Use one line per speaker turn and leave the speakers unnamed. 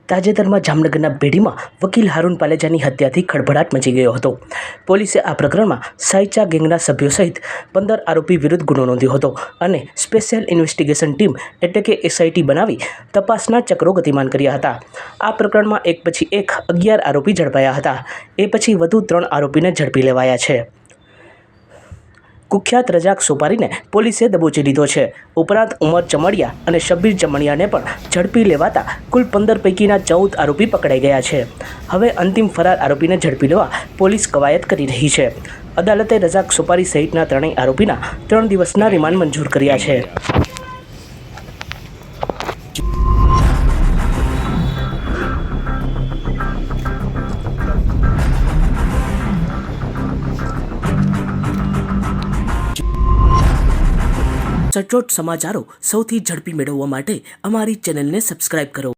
તાજેતરમાં જામનગરના બેડીમાં વકીલ હારૂન પાલેજાની હત્યાથી ખળભળાટ મચી ગયો હતો. પોલીસે આ પ્રકરણમાં સાયચા ગેંગના સભ્યો સહિત 15 આરોપી વિરુદ્ધ ગુનો નોંધ્યો હતો અને સ્પેશિયલ ઇન્વેસ્ટિગેશન ટીમ એટલે કે SIT બનાવી તપાસના ચક્રો ગતિમાન કર્યા હતા. આ પ્રકરણમાં એક પછી એક 11 આરોપી ઝડપાયા હતા. એ પછી વધુ 3 આરોપીને ઝડપી લેવાયા છે. કુખ્યાત રજાક સોપારીને પોલીસે દબોચી લીધો છે. ઉપરાંત ઉમર ચમડિયા અને શબ્બીર ચમડિયાને પણ ઝડપી લેવાતા કુલ 15 પૈકીના 14 આરોપી પકડાઈ ગયા છે. હવે અંતિમ ફરાર આરોપીને ઝડપી લેવા પોલીસ કવાયત કરી રહી છે. અદાલતે રજાક સોપારી સહિતના 3 આરોપીના 3 દિવસના રિમાન્ડ મંજૂર કર્યા છે. સચોટ સમાચારો સૌથી ઝડપી મેળવવા માટે અમારી ચેનલને સબસ્ક્રાઇબ કરો.